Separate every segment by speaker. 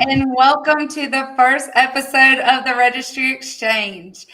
Speaker 1: and welcome to the first episode of the Registry Exchange.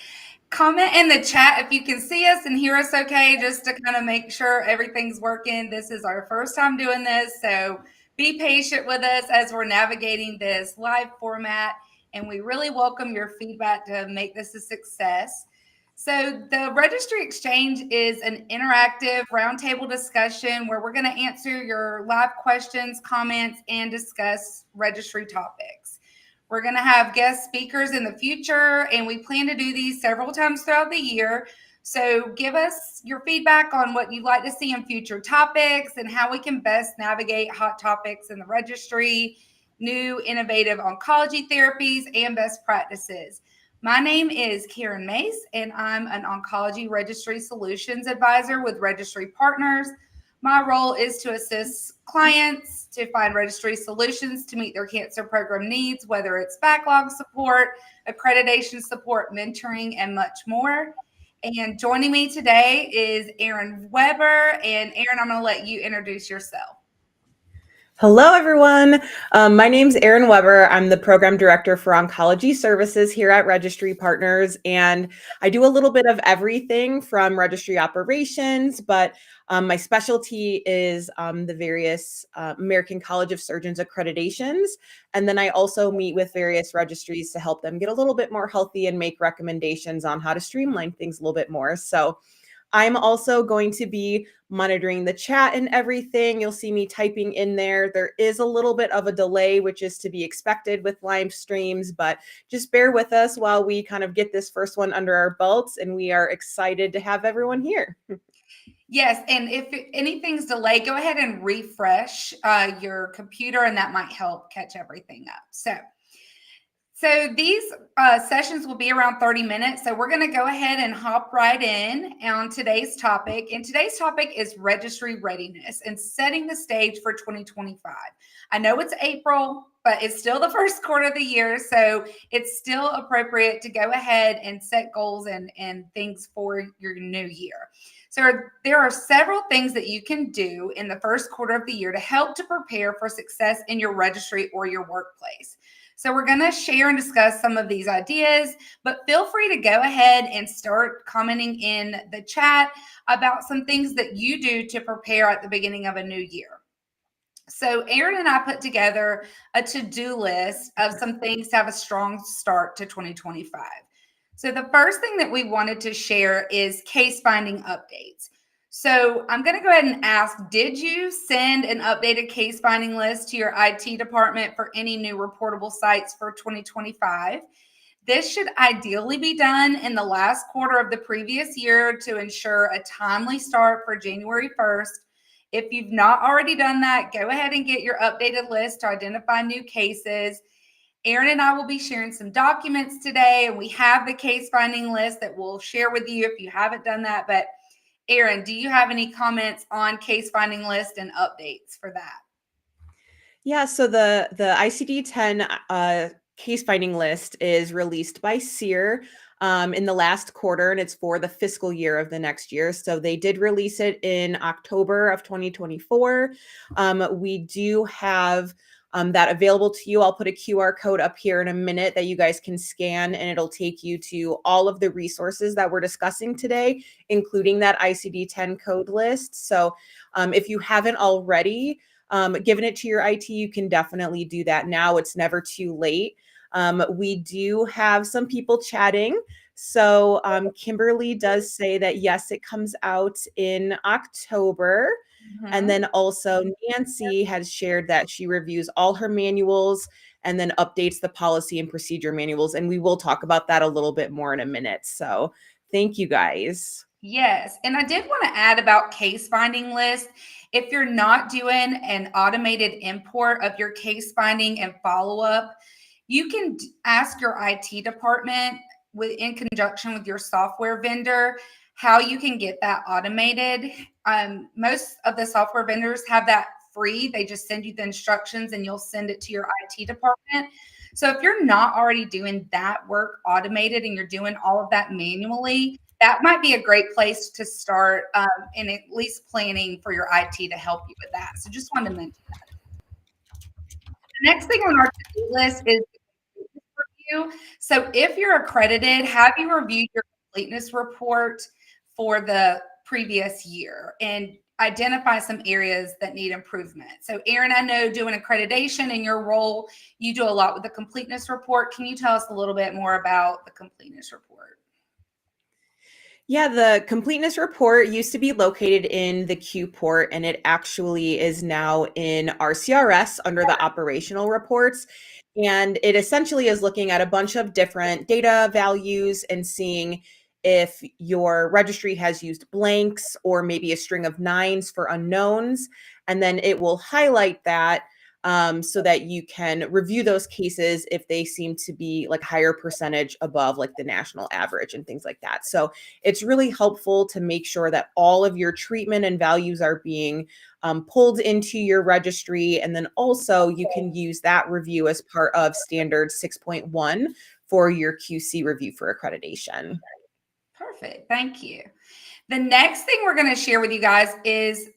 Speaker 1: Comment in the chat if you can see us and hear us okay, just to kind of make sure everything's working. This is our first time doing this, so be patient with us as we're navigating this live format, and we really welcome your feedback to make this a success. So, the Registry Exchange is an interactive roundtable discussion where we're going to answer your live questions, comments, and discuss registry topics. We're going to have guest speakers in the future, and we plan to do these several times throughout the year. So, give us your feedback on what you'd like to see in future topics and how we can best navigate hot topics in the registry, new innovative oncology therapies, and best practices. My name is Karen Mace, and I'm an Oncology Registry Solutions Advisor with Registry Partners. My role is to assist clients to find registry solutions to meet their cancer program needs, whether it's backlog support, accreditation support, mentoring, and much more. And joining me today is Erin Weber. And Erin, I'm going to let you introduce yourself.
Speaker 2: Hello, everyone. My name's Erin Weber. I'm the Program Director for Oncology Services here at Registry Partners, and I do a little bit of everything from registry operations, but my specialty is the various American College of Surgeons accreditations, and then I also meet with various registries to help them get a little bit more healthy and make recommendations on how to streamline things a little bit more. So I'm also going to be monitoring the chat and everything. You'll see me typing in there. There is a little bit of a delay, which is to be expected with live streams, but just bear with us while we kind of get this first one under our belts, and we are excited to have everyone here.
Speaker 1: Yes, and if anything's delayed, go ahead and refresh your computer, and that might help catch everything up. So these sessions will be around 30 minutes. So we're going to go ahead and hop right in on today's topic. And today's topic is registry readiness and setting the stage for 2025. I know it's April, but it's still the first quarter of the year. So it's still appropriate to go ahead and set goals and things for your new year. So there are several things that you can do in the first quarter of the year to help to prepare for success in your registry or your workplace. So we're going to share and discuss some of these ideas, but feel free to go ahead and start commenting in the chat about some things that you do to prepare at the beginning of a new year. So Erin and I put together a to-do list of some things to have a strong start to 2025. So the first thing that we wanted to share is case finding updates. So I'm going to go ahead and ask, did you send an updated case finding list to your IT department for any new reportable sites for 2025? This should ideally be done in the last quarter of the previous year to ensure a timely start for January 1st. If you've not already done that, go ahead and get your updated list to identify new cases. Erin and I will be sharing some documents today, and we have the case finding list that we'll share with you if you haven't done that. But Erin, do you have any comments on case finding list and updates for that?
Speaker 2: Yeah, so the ICD-10 case finding list is released by SEER in the last quarter, and it's for the fiscal year of the next year. So they did release it in October of 2024. We do have that available to you. I'll put a QR code up here in a minute that you guys can scan, and it'll take you to all of the resources that we're discussing today, including that ICD-10 code list. So if you haven't already given it to your IT, you can definitely do that now. It's never too late. We do have some people chatting. So Kimberly does say that, yes, it comes out in October. And then also Nancy has shared that she reviews all her manuals and then updates the policy and procedure manuals. And we will talk about that a little bit more in a minute. So thank you guys.
Speaker 1: Yes. And I did want to add about case finding list. If you're not doing an automated import of your case finding and follow up, you can ask your IT department in conjunction with your software vendor how you can get that automated. Most of the software vendors have that free. They just send you the instructions and you'll send it to your IT department. So if you're not already doing that work automated and you're doing all of that manually, that might be a great place to start and at least planning for your IT to help you with that. So just wanted to mention that. Next thing on our to-do list is review. So if you're accredited, have you reviewed your completeness report for the previous year and identify some areas that need improvement? So Erin, I know doing accreditation in your role, you do a lot with the completeness report. Can you tell us a little bit more about the completeness report?
Speaker 2: Yeah, the completeness report used to be located in the Q port, and it actually is now in RCRS under the operational reports. And it essentially is looking at a bunch of different data values and seeing if your registry has used blanks or maybe a string of nines for unknowns. And then it will highlight that so that you can review those cases if they seem to be like higher percentage above like the national average and things like that. So it's really helpful to make sure that all of your treatment and values are being pulled into your registry. And then also you can use that review as part of standard 6.1 for your QC review for accreditation.
Speaker 1: Perfect. Thank you. The next thing we're going to share with you guys is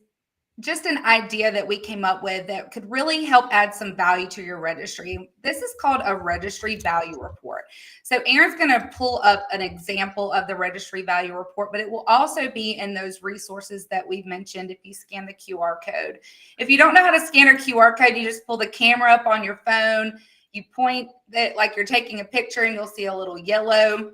Speaker 1: just an idea that we came up with that could really help add some value to your registry. This is called a registry value report. So Erin's going to pull up an example of the registry value report, but it will also be in those resources that we've mentioned if you scan the QR code. If you don't know how to scan a QR code, you just pull the camera up on your phone, you point it like you're taking a picture, and you'll see a little yellow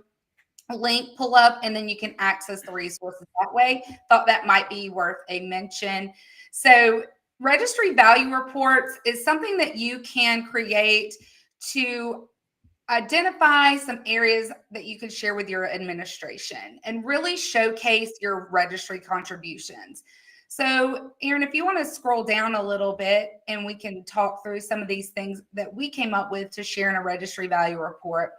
Speaker 1: link pull up, and then you can access the resources that way. Thought that might be worth a mention. So registry value reports is something that you can create to identify some areas that you could share with your administration and really showcase your registry contributions. So Erin, if you want to scroll down a little bit and we can talk through some of these things that we came up with to share in a registry value report.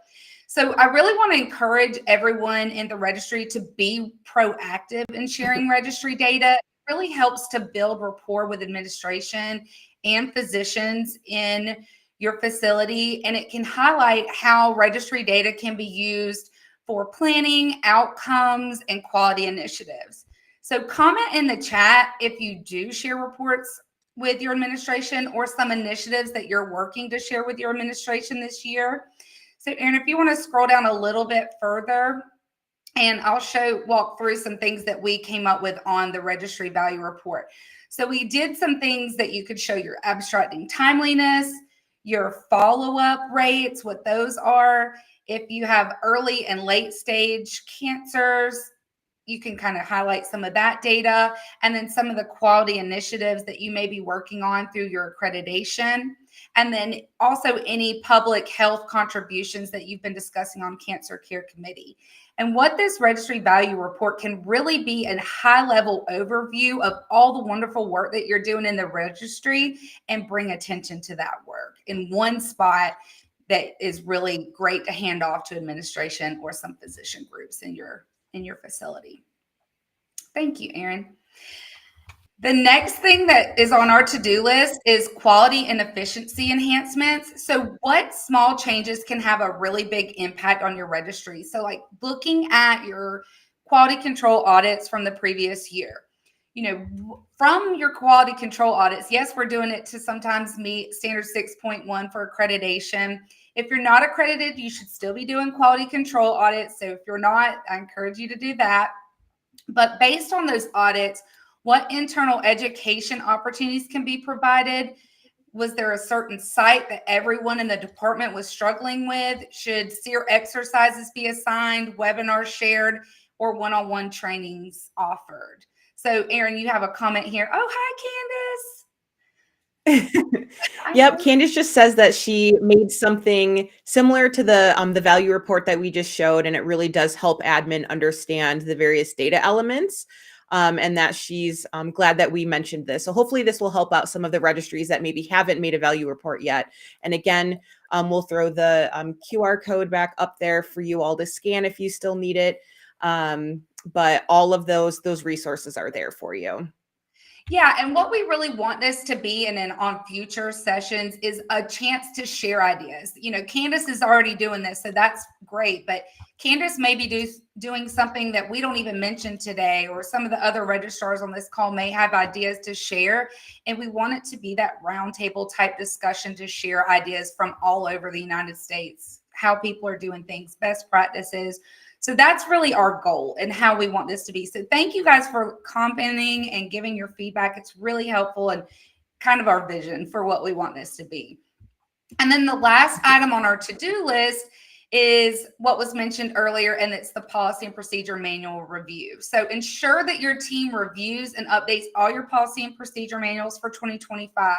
Speaker 1: So I really want to encourage everyone in the registry to be proactive in sharing registry data. It really helps to build rapport with administration and physicians in your facility, and it can highlight how registry data can be used for planning, outcomes, and quality initiatives. So comment in the chat if you do share reports with your administration or some initiatives that you're working to share with your administration this year. So Erin, if you want to scroll down a little bit further, and I'll walk through some things that we came up with on the registry value report. So we did some things that you could show your abstracting timeliness, your follow-up rates, what those are. If you have early and late stage cancers, you can kind of highlight some of that data, and then some of the quality initiatives that you may be working on through your accreditation. And then also any public health contributions that you've been discussing on Cancer Care Committee. And what this registry value report can really be a high-level overview of all the wonderful work that you're doing in the registry and bring attention to that work in one spot that is really great to hand off to administration or some physician groups in your facility. Thank you, Erin. The next thing that is on our to-do list is quality and efficiency enhancements. So what small changes can have a really big impact on your registry? So like looking at your quality control audits from the previous year. You know, from your quality control audits, yes, we're doing it to sometimes meet standard 6.1 for accreditation. If you're not accredited, you should still be doing quality control audits. So if you're not, I encourage you to do that. But based on those audits, what internal education opportunities can be provided? Was there a certain site that everyone in the department was struggling with? Should SEER exercises be assigned, webinars shared, or one-on-one trainings offered? So Erin, you have a comment here. Oh, hi, Candace.
Speaker 2: Yep, Candace just says that she made something similar to the value report that we just showed, and it really does help admin understand the various data elements. And that she's glad that we mentioned this. So hopefully this will help out some of the registries that maybe haven't made a value report yet. And again, we'll throw the QR code back up there for you all to scan if you still need it. But all of those resources are there for you.
Speaker 1: Yeah, and what we really want this to be, and then on future sessions, is a chance to share ideas. Candace is already doing this, so that's great. But Candace may be doing something that we don't even mention today, or some of the other registrars on this call may have ideas to share. And we want it to be that roundtable type discussion to share ideas from all over the United States, how people are doing things, best practices. So that's really our goal and how we want this to be. So thank you guys for commenting and giving your feedback. It's really helpful and kind of our vision for what we want this to be. And then the last item on our to-do list is what was mentioned earlier, and it's the policy and procedure manual review. So ensure that your team reviews and updates all your policy and procedure manuals for 2025.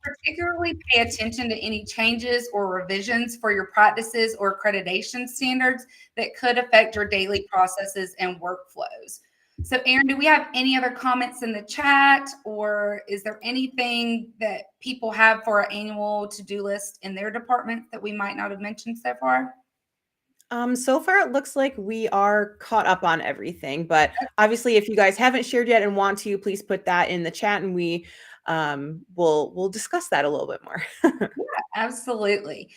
Speaker 1: Particularly pay attention to any changes or revisions for your practices or accreditation standards that could affect your daily processes and workflows. So, Erin, do we have any other comments in the chat, or is there anything that people have for our annual to-do list in their department that we might not have mentioned so far?
Speaker 2: So far, it looks like we are caught up on everything, but obviously, if you guys haven't shared yet and want to, please put that in the chat, and we'll discuss that a little bit more.
Speaker 1: Yeah, absolutely.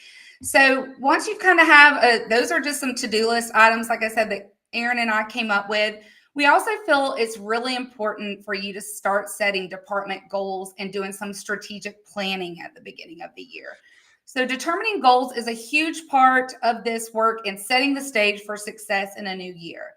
Speaker 1: So once you kind of have those are just some to-do list items, like I said, that Erin and I came up with. We also feel it's really important for you to start setting department goals and doing some strategic planning at the beginning of the year. So determining goals is a huge part of this work in setting the stage for success in a new year.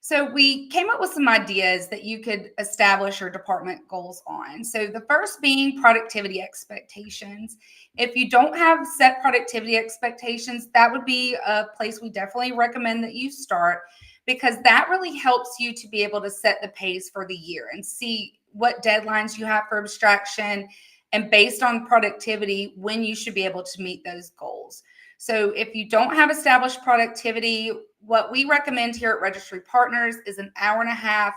Speaker 1: So we came up with some ideas that you could establish your department goals on. So the first being productivity expectations. If you don't have set productivity expectations, that would be a place we definitely recommend that you start, because that really helps you to be able to set the pace for the year and see what deadlines you have for abstraction, and based on productivity, when you should be able to meet those goals. So if you don't have established productivity, what we recommend here at Registry Partners is an hour and a half,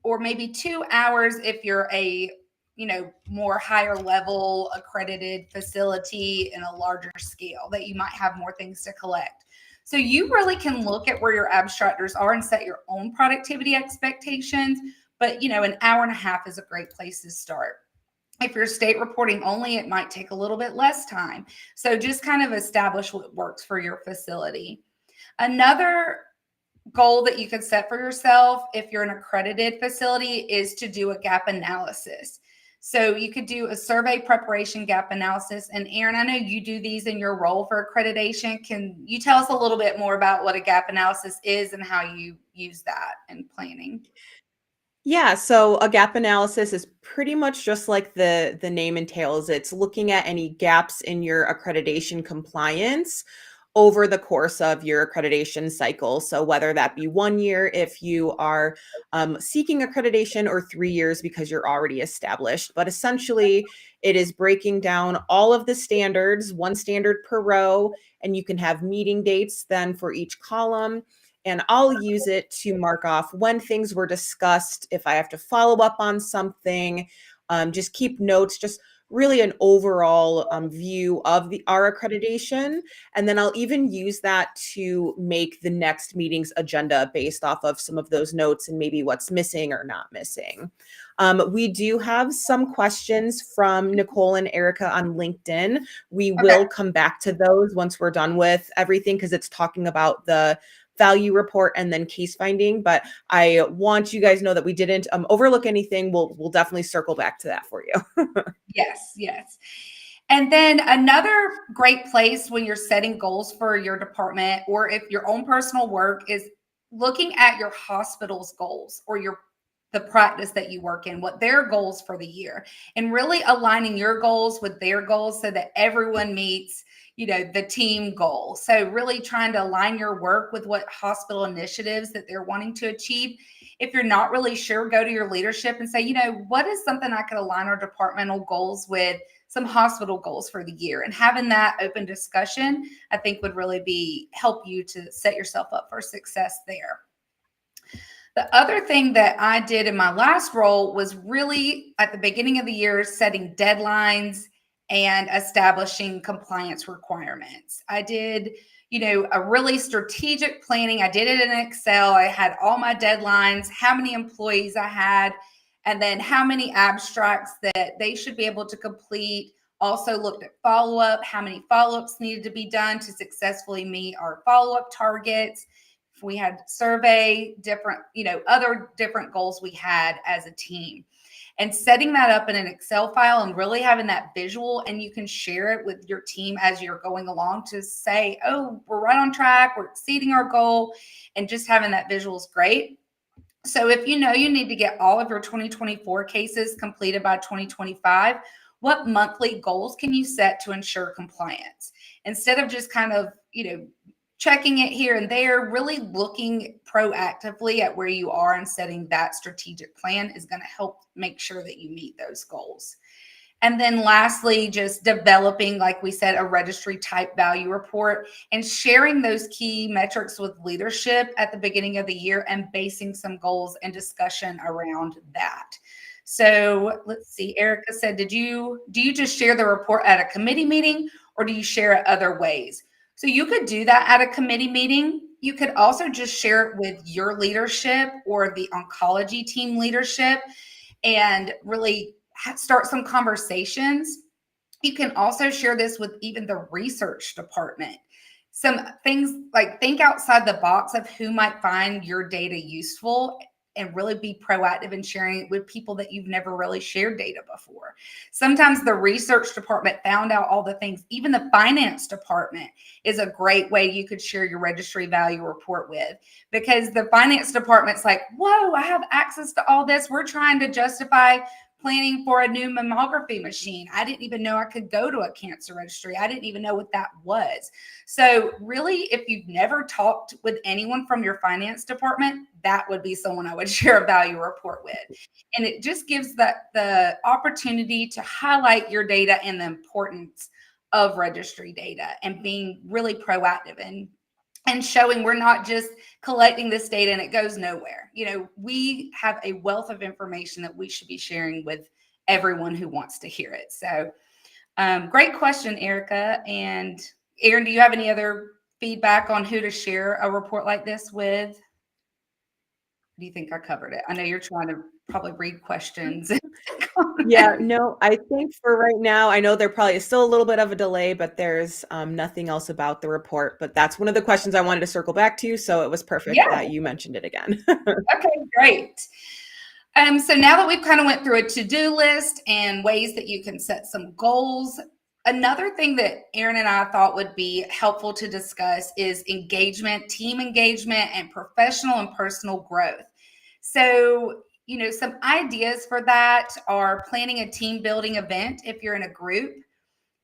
Speaker 1: or maybe 2 hours if you're a more higher level accredited facility in a larger scale that you might have more things to collect. So you really can look at where your abstractors are and set your own productivity expectations. But an hour and a half is a great place to start. If you're state reporting only, it might take a little bit less time. So just kind of establish what works for your facility. Another goal that you could set for yourself if you're an accredited facility is to do a gap analysis. So you could do a survey preparation gap analysis. And Erin, I know you do these in your role for accreditation. Can you tell us a little bit more about what a gap analysis is and how you use that in planning?
Speaker 2: Yeah, so a gap analysis is pretty much just like the name entails. It's looking at any gaps in your accreditation compliance over the course of your accreditation cycle. So whether that be 1 year if you are seeking accreditation, or 3 years because you're already established. But essentially, it is breaking down all of the standards, one standard per row, and you can have meeting dates then for each column. And I'll use it to mark off when things were discussed, if I have to follow up on something, just keep notes, just really an overall view of our accreditation. And then I'll even use that to make the next meeting's agenda based off of some of those notes and maybe what's missing or not missing. We do have some questions from Nicole and Erica on LinkedIn. We will come back to those once we're done with everything, because it's talking about the value report and then case finding. But I want you guys to know that we didn't overlook anything. We'll definitely circle back to that for you.
Speaker 1: Yes, yes. And then another great place when you're setting goals for your department, or if your own personal work, is looking at your hospital's goals, or the practice that you work in, what their goals for the year, and really aligning your goals with their goals so that everyone meets the team goal. So really trying to align your work with what hospital initiatives that they're wanting to achieve. If you're not really sure, go to your leadership and say, what is something I could align our departmental goals with some hospital goals for the year? And having that open discussion, I think, would really help you to set yourself up for success there. The other thing that I did in my last role was really at the beginning of the year, setting deadlines and establishing compliance requirements. I did, a really strategic planning. I did it in Excel. I had all my deadlines, how many employees I had, and then how many abstracts that they should be able to complete. Also looked at follow-up, how many follow-ups needed to be done to successfully meet our follow-up targets. If we had survey, different, other different goals we had as a team. And setting that up in an Excel file and really having that visual, and you can share it with your team as you're going along to say, oh, we're right on track, we're exceeding our goal, and just having that visual is great. So if you need to get all of your 2024 cases completed by 2025, what monthly goals can you set to ensure compliance? Instead of just kind of, checking it here and there, really looking proactively at where you are and setting that strategic plan is going to help make sure that you meet those goals. And then lastly, just developing, like we said, a registry type value report and sharing those key metrics with leadership at the beginning of the year and basing some goals and discussion around that. So let's see, Erica said, do you just share the report at a committee meeting, or do you share it other ways? So you could do that at a committee meeting. You could also just share it with your leadership or the oncology team leadership and really start some conversations. You can also share this with even the research department. Some things like think outside the box of who might find your data useful and really be proactive in sharing it with people that you've never really shared data before. Sometimes the research department found out all the things. Even the finance department is a great way you could share your registry value report with, because the finance department's like, whoa, I have access to all this. We're trying to justify planning for a new mammography machine. I didn't even know I could go to a cancer registry. I didn't even know what that was. So really, if you've never talked with anyone from your finance department, that would be someone I would share a value report with. And it just gives the opportunity to highlight your data and the importance of registry data and being really proactive and showing we're not just collecting this data and it goes nowhere. We have a wealth of information that we should be sharing with everyone who wants to hear it. So great question, Erica. And Erin, do you have any other feedback on who to share a report like this with? Do you think I covered it? I know you're trying to probably read questions.
Speaker 2: Yeah, no, I think for right now, I know there probably is still a little bit of a delay, but there's nothing else about the report. But that's one of the questions I wanted to circle back to. So it was perfect that you mentioned it again.
Speaker 1: Okay, great. So now that we've kind of went through a to-do list and ways that you can set some goals, another thing that Erin and I thought would be helpful to discuss is engagement, team engagement, and professional and personal growth. So, some ideas for that are planning a team building event if you're in a group.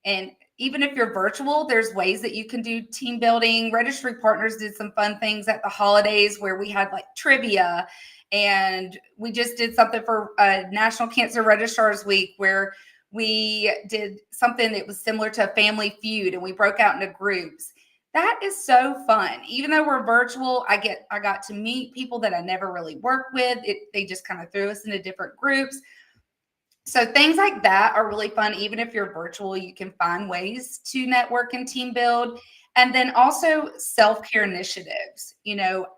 Speaker 1: And even if you're virtual, there's ways that you can do team building. Registry Partners did some fun things at the holidays where we had like trivia, and we just did something for National Cancer Registrars Week where we did something that was similar to a Family Feud, and we broke out into groups. That is so fun. Even though we're virtual, I got to meet people that I never really worked with. They just kind of threw us into different groups. So things like that are really fun. Even if you're virtual, you can find ways to network and team build. And then also self-care initiatives.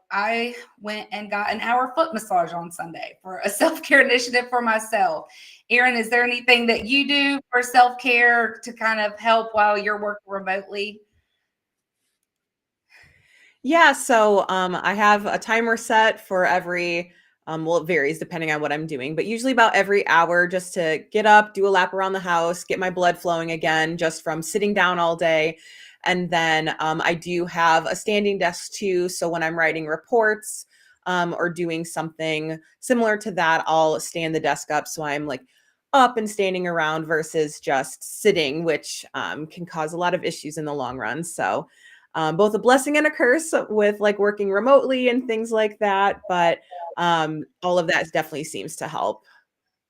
Speaker 1: I went and got an hour foot massage on Sunday for a self-care initiative for myself. Erin, is there anything that you do for self-care to kind of help while you're working remotely?
Speaker 2: Yeah, so I have a timer set for every, well, it varies depending on what I'm doing, but usually about every hour just to get up, do a lap around the house, get my blood flowing again, just from sitting down all day. And then I do have a standing desk too. So when I'm writing reports or doing something similar to that, I'll stand the desk up. So I'm like up and standing around versus just sitting, which can cause a lot of issues in the long run. So both a blessing and a curse with like working remotely and things like that. But all of that definitely seems to help.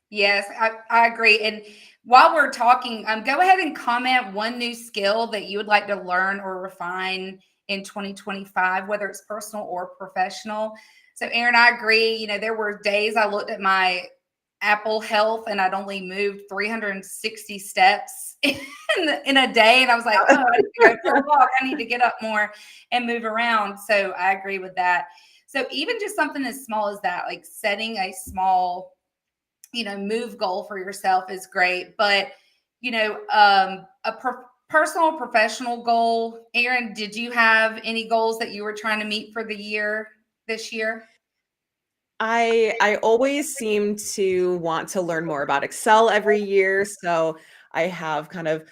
Speaker 1: Yes, I agree. And while we're talking, go ahead and comment one new skill that you would like to learn or refine in 2025, whether it's personal or professional. So, Erin, I agree. There were days I looked at my Apple Health and I'd only moved 360 steps in a day. And I was like, oh, I need to go for a walk. I need to get up more and move around. So I agree with that. So even just something as small as that, like setting a small move goal for yourself is great, but personal professional goal. Erin, did you have any goals that you were trying to meet for the year this year?
Speaker 2: I always seem to want to learn more about Excel every year. So I have kind of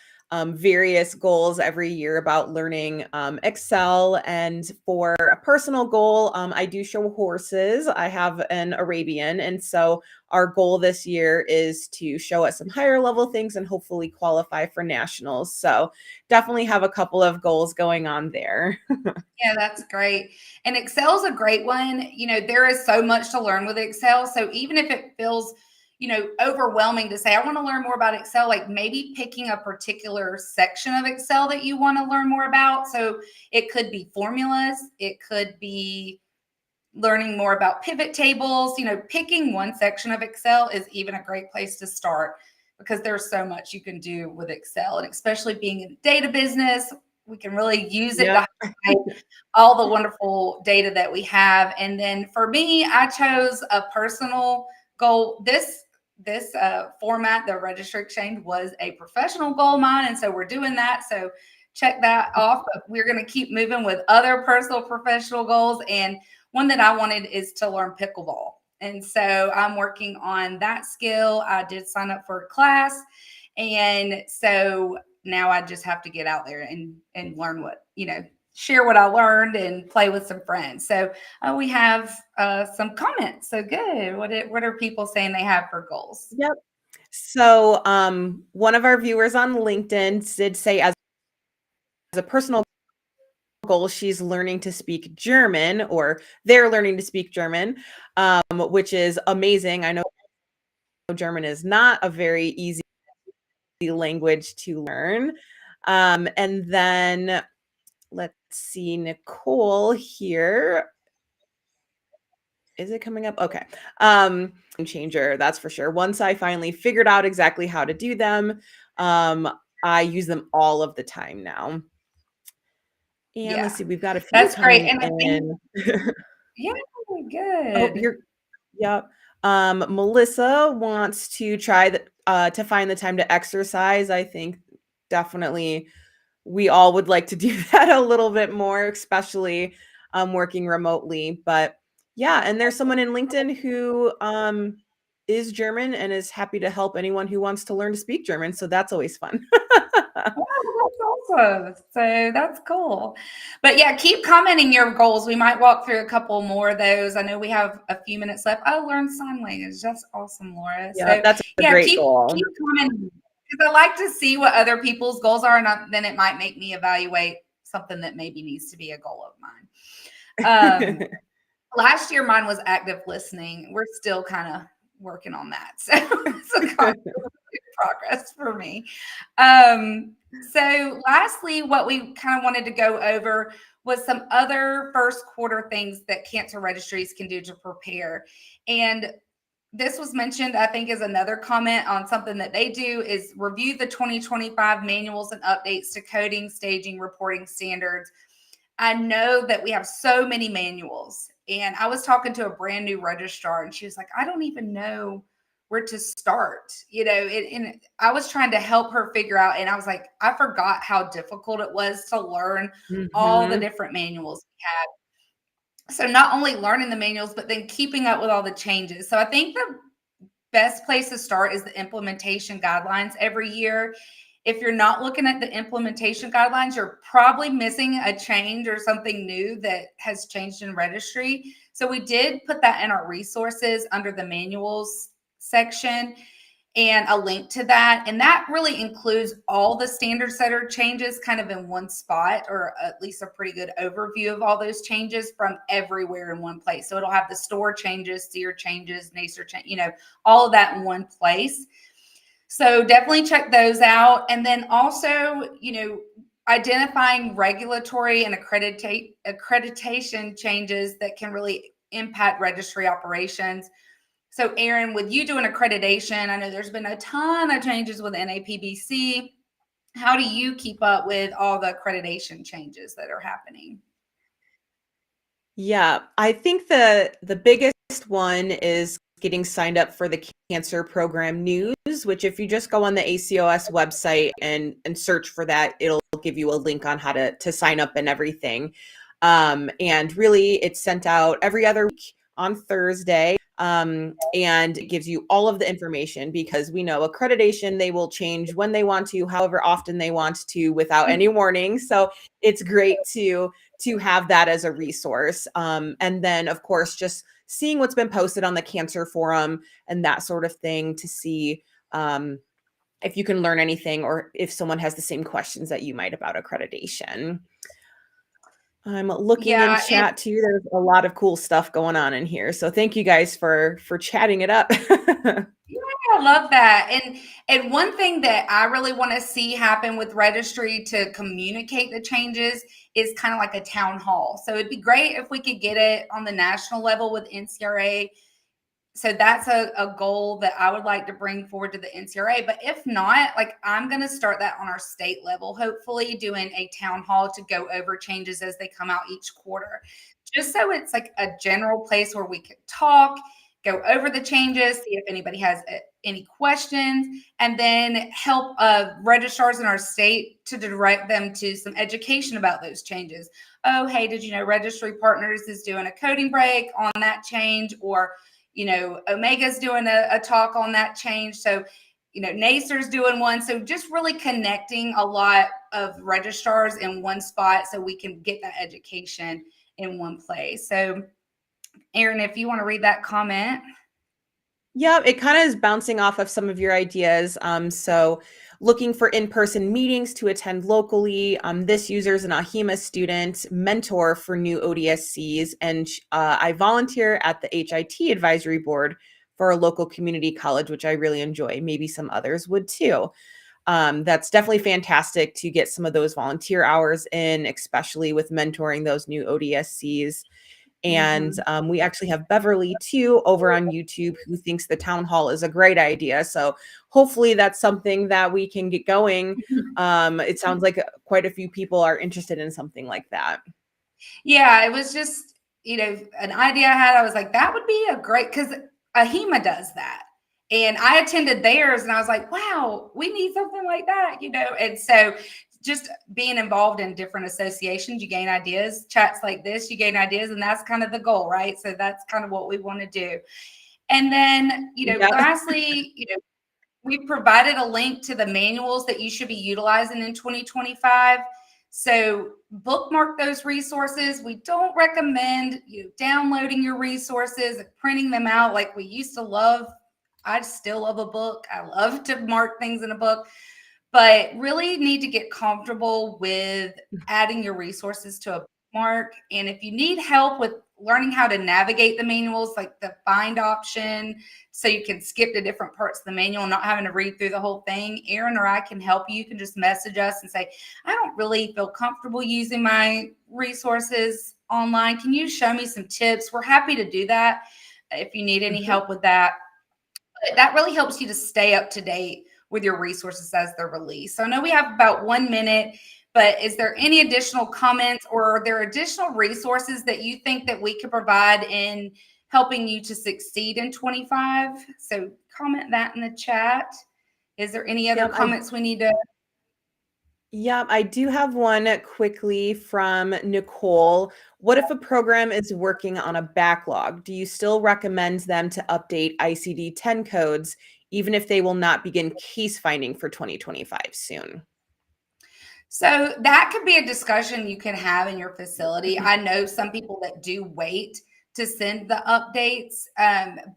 Speaker 2: various goals every year about learning Excel. And for a personal goal, I do show horses. I have an Arabian. And so our goal this year is to show us some higher level things and hopefully qualify for nationals. So definitely have a couple of goals going on there.
Speaker 1: Yeah, that's great. And Excel is a great one. There is so much to learn with Excel. So even if it feels, overwhelming to say, I want to learn more about Excel, like maybe picking a particular section of Excel that you want to learn more about. So it could be formulas, it could be learning more about pivot tables. Picking one section of Excel is even a great place to start because there's so much you can do with Excel. And especially being in the data business, we can really use it
Speaker 2: Yep.
Speaker 1: to highlight all the wonderful data that we have. And then for me, I chose a personal goal. This format, the Registry Exchange, was a professional goal of mine, and so we're doing that. So check that off. But we're going to keep moving with other personal professional goals. And one that I wanted is to learn pickleball. And so I'm working on that skill. I did sign up for a class. And so now I just have to get out there and learn share what I learned and play with some friends. So we have some comments. So good. What are people saying they have for goals?
Speaker 2: Yep. So one of our viewers on LinkedIn did say as a personal goal, she's learning to speak German, or they're learning to speak German, which is amazing. I know German is not a very easy language to learn. And then let's see, Nicole here. Is it coming up? Okay. Changer, that's for sure. Once I finally figured out exactly how to do them, I use them all of the time now. And let's see, we've got a few
Speaker 1: that's great.
Speaker 2: coming
Speaker 1: And I
Speaker 2: in.
Speaker 1: yeah,
Speaker 2: Oh,
Speaker 1: good.
Speaker 2: yep. Melissa wants to try to find the time to exercise. I think definitely we all would like to do that a little bit more, especially working remotely. But yeah, and there's someone in LinkedIn who is German and is happy to help anyone who wants to learn to speak German. So that's always fun.
Speaker 1: Oh, that's awesome. So that's cool. But yeah, keep commenting your goals. We might walk through a couple more of those. I know we have a few minutes left. Oh, learn sign language. That's awesome, Laura.
Speaker 2: Yeah,
Speaker 1: So
Speaker 2: that's a
Speaker 1: yeah,
Speaker 2: great
Speaker 1: keep
Speaker 2: goal.
Speaker 1: commenting because I like to see what other people's goals are, and then it might make me evaluate something that maybe needs to be a goal of mine. Last year, mine was active listening. We're still kind of working on that. So it's a progress for me. So lastly, what we kind of wanted to go over was some other first quarter things that cancer registries can do to prepare. And this was mentioned, I think, as another comment on something that they do is review the 2025 manuals and updates to coding, staging, reporting standards. I know that we have so many manuals, and I was talking to a brand new registrar, and she was like, I don't even know where to start, and I was trying to help her figure out, and I was like, I forgot how difficult it was to learn all the
Speaker 2: Mhm.
Speaker 1: different manuals we had. So not only learning the manuals, but then keeping up with all the changes. So I think the best place to start is the implementation guidelines every year. If you're not looking at the implementation guidelines, you're probably missing a change or something new that has changed in registry. So we did put that in our resources under the manuals section and a link to that. And that really includes all the standard setter changes kind of in one spot, or at least a pretty good overview of all those changes from everywhere in one place. So it'll have the store changes, SEER changes, NACER change, all of that in one place. So definitely check those out. And then also, identifying regulatory and accreditation changes that can really impact registry operations. So Erin, with you doing accreditation, I know there's been a ton of changes with NAPBC. How do you keep up with all the accreditation changes that are happening?
Speaker 2: Yeah, I think the biggest one is getting signed up for the cancer program news, which if you just go on the ACOS website and search for that, it'll give you a link on how to sign up and everything. And really it's sent out every other week on Thursday. And it gives you all of the information, because we know accreditation, they will change when they want to, however often they want to, without any warning. So it's great to have that as a resource. And then of course, just seeing what's been posted on the cancer forum and that sort of thing to see if you can learn anything, or if someone has the same questions that you might about accreditation. I'm looking in chat too. There's a lot of cool stuff going on in here. So thank you guys for chatting it up.
Speaker 1: Yeah, I love that. And one thing that I really want to see happen with registry to communicate the changes is kind of like a town hall. So it'd be great if we could get it on the national level with NCRA. So that's a goal that I would like to bring forward to the NCRA. But if not, like, I'm going to start that on our state level, hopefully doing a town hall to go over changes as they come out each quarter, just so it's like a general place where we could talk, go over the changes, see if anybody has any questions, and then help registrars in our state to direct them to some education about those changes. Oh, hey, did you know Registry Partners is doing a coding break on that change? Or Omega's doing a talk on that change. So, NACER's doing one. So just really connecting a lot of registrars in one spot so we can get that education in one place. So, Erin, if you want to read that comment.
Speaker 2: Yeah, it kind of is bouncing off of some of your ideas. So looking for in-person meetings to attend locally. This user is an AHIMA student, mentor for new ODSCs, and I volunteer at the HIT advisory board for a local community college, which I really enjoy. Maybe some others would too. That's definitely fantastic to get some of those volunteer hours in, especially with mentoring those new ODSCs. And we actually have Beverly too over on YouTube, who thinks the town hall is a great idea. So hopefully that's something that we can get going. It sounds like quite a few people are interested in something like that.
Speaker 1: Yeah, it was just, an idea I had. I was like, that would be a great, because AHIMA does that. And I attended theirs and I was like, wow, we need something like that, And so just being involved in different associations, you gain ideas. Chats like this, you gain ideas, and that's kind of the goal, right? So that's kind of what we want to do. And then, lastly, we provided a link to the manuals that you should be utilizing in 2025. So bookmark those resources. We don't recommend downloading your resources and printing them out like we used to love. I still love a book. I love to mark things in a book, but really need to get comfortable with adding your resources to a bookmark. And if you need help with learning how to navigate the manuals, like the find option, so you can skip to different parts of the manual, not having to read through the whole thing, Erin or I can help you. You can just message us and say, I don't really feel comfortable using my resources online. Can you show me some tips? We're happy to do that if you need any help with that. But that really helps you to stay up to date with your resources as they're released. So I know we have about 1 minute, but is there any additional comments, or are there additional resources that you think that we could provide in helping you to succeed in 25? So comment that in the chat. Is there any other comments we need to?
Speaker 2: Yeah, I do have one quickly from Nicole. What if a program is working on a backlog? Do you still recommend them to update ICD-10 codes, even if they will not begin case finding for 2025 soon?
Speaker 1: So that could be a discussion you can have in your facility. I know some people that do wait to send the updates,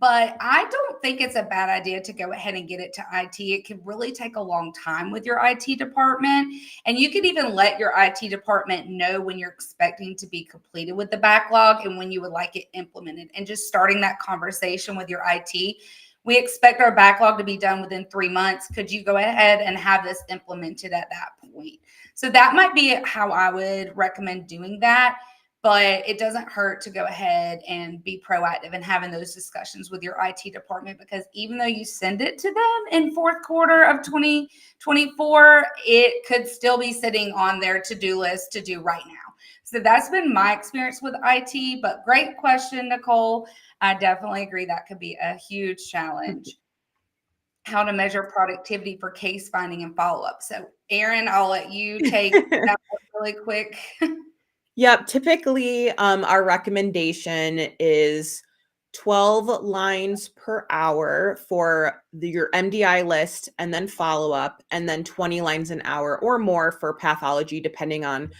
Speaker 1: but I don't think it's a bad idea to go ahead and get it to IT. It could really take a long time with your IT department, and you could even let your IT department know when you're expecting to be completed with the backlog and when you would like it implemented, and just starting that conversation with your IT. We expect our backlog to be done within 3 months. Could you go ahead and have this implemented at that point? So that might be how I would recommend doing that, but it doesn't hurt to go ahead and be proactive and having those discussions with your IT department, because even though you send it to them in fourth quarter of 2024, it could still be sitting on their to-do list to do right now. So that's been my experience with IT, but great question, Nicole. I definitely agree that could be a huge challenge. How to measure productivity for case finding and follow-up. So Erin, I'll let you take that one really quick.
Speaker 2: Yep. Typically, our recommendation is 12 lines per hour for your MDI list and then follow up, and then 20 lines an hour or more for pathology, depending on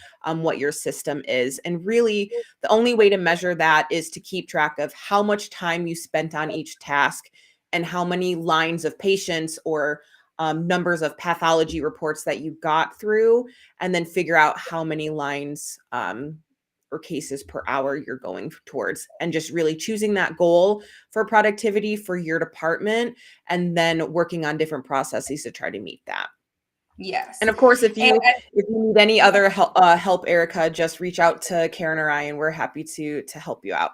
Speaker 2: what your system is. And really, the only way to measure that is to keep track of how much time you spent on each task and how many lines of patients or numbers of pathology reports that you got through, and then figure out how many lines or cases per hour you're going towards, and just really choosing that goal for productivity for your department, and then working on different processes to try to meet that.
Speaker 1: Yes.
Speaker 2: And of course, if
Speaker 1: And,
Speaker 2: you need any other help, Erica, just reach out to Karen or I, and we're happy to help you out.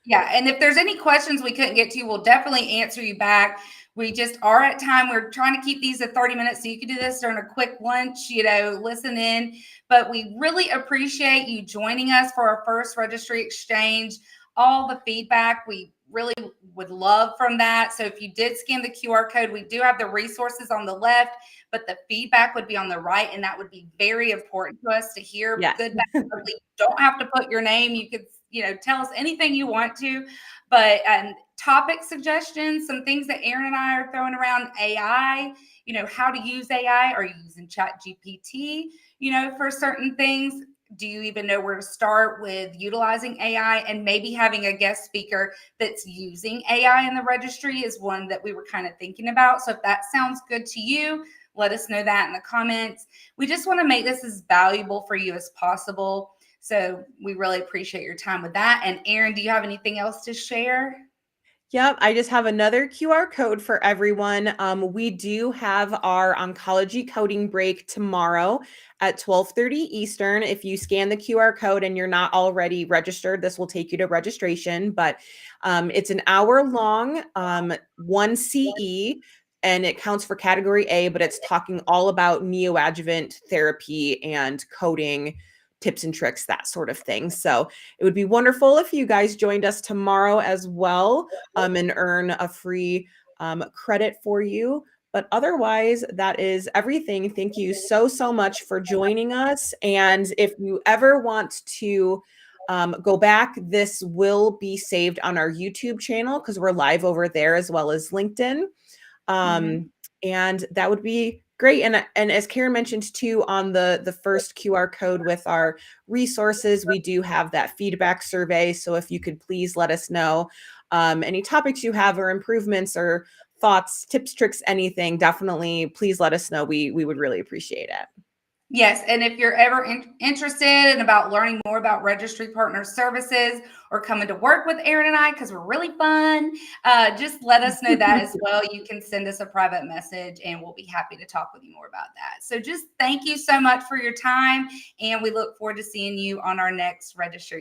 Speaker 1: yeah, and if there's any questions we couldn't get to, we'll definitely answer you back. We just are at time. We're trying to keep these at 30 minutes so you can do this during a quick lunch, listen in. But we really appreciate you joining us for our first Registry Exchange. All the feedback we really would love from that. So if you did scan the QR code, we do have the resources on the left, but the feedback would be on the right, and that would be very important to us to hear.
Speaker 2: Yes.
Speaker 1: Good, bad, ugly. You don't have to put your name. You could tell us anything you want to, but topic suggestions, some things that Erin and I are throwing around. AI, how to use AI. Are you using Chat GPT, for certain things? Do you even know where to start with utilizing AI? And maybe having a guest speaker that's using AI in the registry is one that we were kind of thinking about. So if that sounds good to you, let us know that in the comments. We just want to make this as valuable for you as possible. So we really appreciate your time with that. And Erin, do you have anything else to share?
Speaker 2: Yep, I just have another QR code for everyone. We do have our oncology coding break tomorrow at 12:30 Eastern. If you scan the QR code and you're not already registered, this will take you to registration. But it's an hour long, 1 CE, and it counts for category A, but it's talking all about neoadjuvant therapy and coding tips and tricks, that sort of thing. So it would be wonderful if you guys joined us tomorrow as well, and earn a free credit for you. But otherwise, that is everything. Thank you so much for joining us. And if you ever want to go back, this will be saved on our YouTube channel because we're live over there, as well as LinkedIn. And that would be great. And as Karen mentioned too, on the first QR code with our resources, we do have that feedback survey. So if you could please let us know any topics you have or improvements or thoughts, tips, tricks, anything, definitely please let us know. We would really appreciate it.
Speaker 1: Yes, and if you're ever interested in about learning more about Registry Partners services or coming to work with Erin and I, because we're really fun, just let us know that as well. You can send us a private message and we'll be happy to talk with you more about that. So just thank you so much for your time, and we look forward to seeing you on our next Registry